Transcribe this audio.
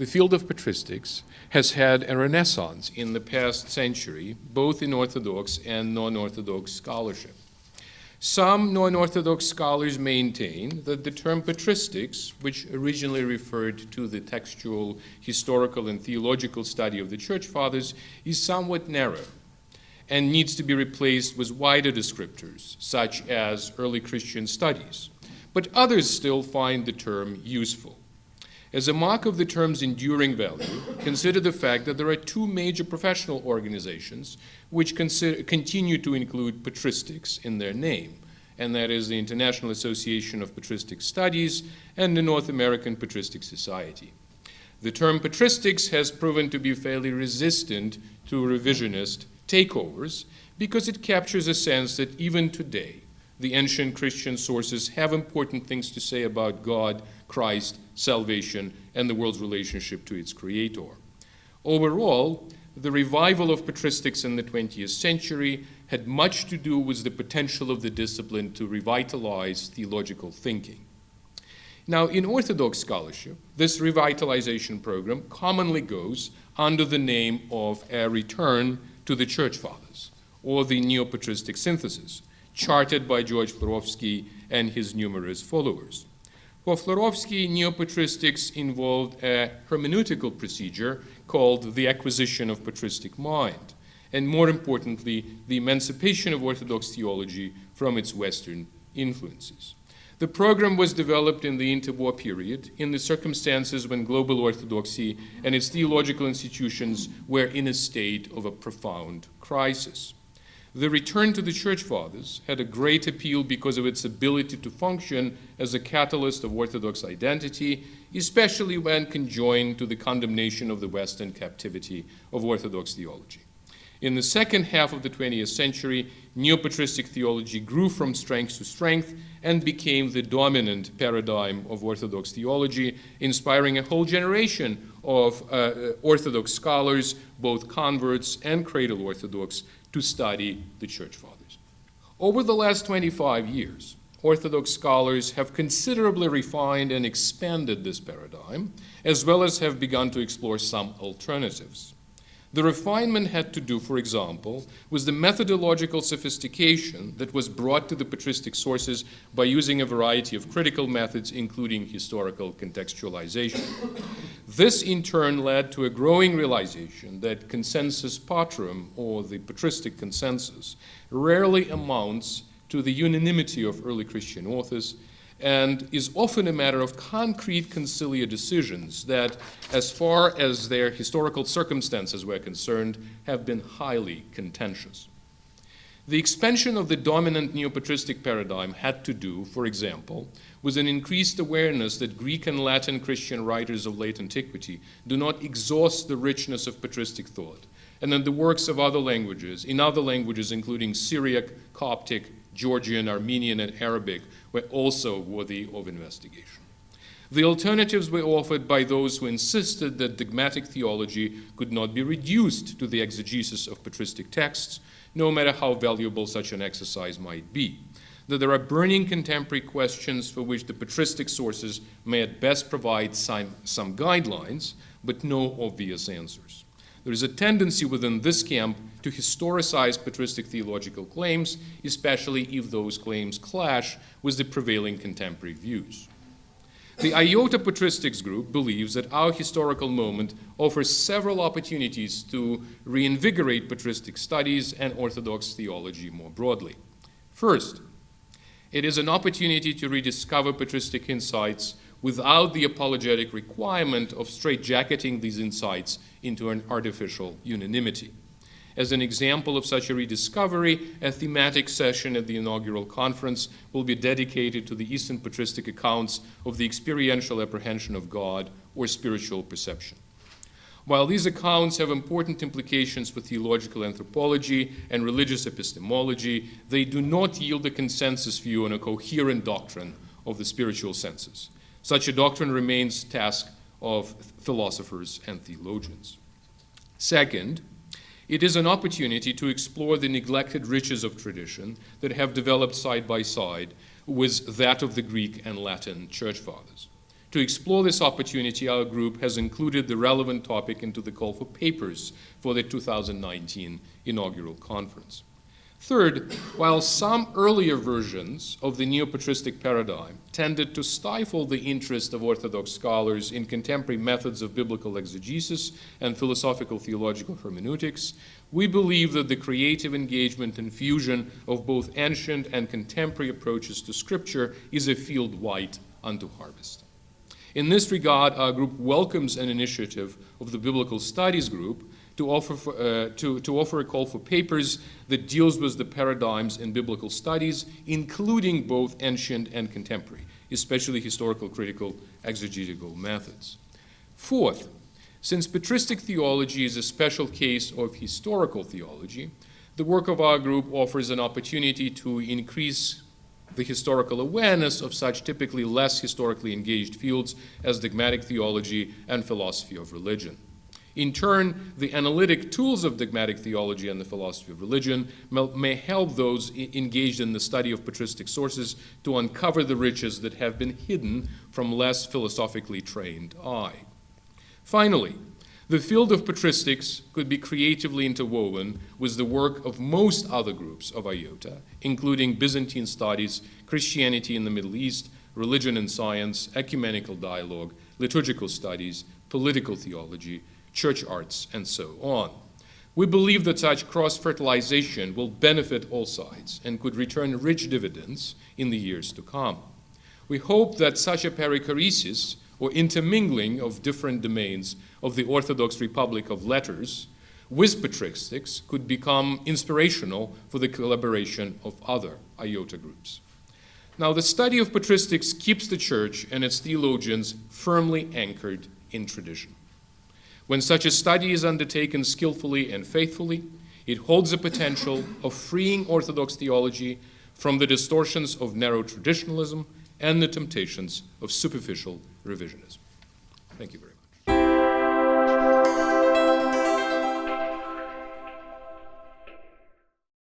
The field of patristics has had a renaissance in the past century, both in Orthodox and non-Orthodox scholarship. Some non-Orthodox scholars maintain that the term patristics, which originally referred to the textual, historical, and theological study of the Church Fathers, is somewhat narrow and needs to be replaced with wider descriptors, such as early Christian studies. But others still find the term useful. As a mark of the term's enduring value, consider the fact that there are two major professional organizations which continue to include patristics in their name, and that is the International Association of Patristic Studies and the North American Patristic Society. The term patristics has proven to be fairly resistant to revisionist takeovers because it captures a sense that even today, the ancient Christian sources have important things to say about God, Christ, salvation, and the world's relationship to its creator. Overall, the revival of patristics in the 20th century had much to do with the potential of the discipline to revitalize theological thinking. Now, in Orthodox scholarship, this revitalization program commonly goes under the name of a return to the Church Fathers, or the Neo-Patristic synthesis, charted by George Florovsky and his numerous followers. For Florovsky, neo-patristics involved a hermeneutical procedure called the acquisition of patristic mind, and more importantly, the emancipation of Orthodox theology from its Western influences. The program was developed in the interwar period in the circumstances when global Orthodoxy and its theological institutions were in a state of a profound crisis. The return to the Church Fathers had a great appeal because of its ability to function as a catalyst of Orthodox identity, especially when conjoined to the condemnation of the Western captivity of Orthodox theology. In the second half of the 20th century, neo-patristic theology grew from strength to strength and became the dominant paradigm of Orthodox theology, inspiring a whole generation of Orthodox scholars, both converts and cradle Orthodox, to study the Church Fathers. Over the last 25 years, Orthodox scholars have considerably refined and expanded this paradigm, as well as have begun to explore some alternatives. The refinement had to do, for example, with the methodological sophistication that was brought to the patristic sources by using a variety of critical methods, including historical contextualization. This, in turn, led to a growing realization that consensus patrum, or the patristic consensus, rarely amounts to the unanimity of early Christian authors, and is often a matter of concrete conciliar decisions that, as far as their historical circumstances were concerned, have been highly contentious. The expansion of the dominant neo-patristic paradigm had to do, for example, with an increased awareness that Greek and Latin Christian writers of late antiquity do not exhaust the richness of patristic thought, and that the works of other languages, in other languages including Syriac, Coptic, Georgian, Armenian, and Arabic, were also worthy of investigation. The alternatives were offered by those who insisted that dogmatic theology could not be reduced to the exegesis of patristic texts, no matter how valuable such an exercise might be, that there are burning contemporary questions for which the patristic sources may at best provide some guidelines, but no obvious answers. There is a tendency within this camp to historicize patristic theological claims, especially if those claims clash with the prevailing contemporary views. The Iota Patristics group believes that our historical moment offers several opportunities to reinvigorate patristic studies and Orthodox theology more broadly. First, it is an opportunity to rediscover patristic insights without the apologetic requirement of straitjacketing these insights into an artificial unanimity. As an example of such a rediscovery, a thematic session at the inaugural conference will be dedicated to the Eastern patristic accounts of the experiential apprehension of God or spiritual perception. While these accounts have important implications for theological anthropology and religious epistemology, they do not yield a consensus view on a coherent doctrine of the spiritual senses. Such a doctrine remains the task of philosophers and theologians. Second, it is an opportunity to explore the neglected riches of tradition that have developed side by side with that of the Greek and Latin church fathers. To explore this opportunity, our group has included the relevant topic into the call for papers for the 2019 inaugural conference. Third, while some earlier versions of the neo-patristic paradigm tended to stifle the interest of Orthodox scholars in contemporary methods of biblical exegesis and philosophical theological hermeneutics, we believe that the creative engagement and fusion of both ancient and contemporary approaches to Scripture is a field white unto harvest. In this regard, our group welcomes an initiative of the Biblical Studies Group to offer a call for papers that deals with the paradigms in biblical studies, including both ancient and contemporary, especially historical, critical, exegetical methods. Fourth, since patristic theology is a special case of historical theology, the work of our group offers an opportunity to increase the historical awareness of such typically less historically engaged fields as dogmatic theology and philosophy of religion. In turn, the analytic tools of dogmatic theology and the philosophy of religion may help those engaged in the study of patristic sources to uncover the riches that have been hidden from less philosophically trained eye. Finally, the field of patristics could be creatively interwoven with the work of most other groups of IOTA, including Byzantine studies, Christianity in the Middle East, religion and science, ecumenical dialogue, liturgical studies, political theology, church arts, and so on. We believe that such cross-fertilization will benefit all sides and could return rich dividends in the years to come. We hope that such a perichoresis, or intermingling of different domains of the Orthodox Republic of Letters with patristics, could become inspirational for the collaboration of other IOTA groups. Now, the study of patristics keeps the Church and its theologians firmly anchored in tradition. When such a study is undertaken skillfully and faithfully, it holds the potential of freeing Orthodox theology from the distortions of narrow traditionalism and the temptations of superficial revisionism. Thank you very much.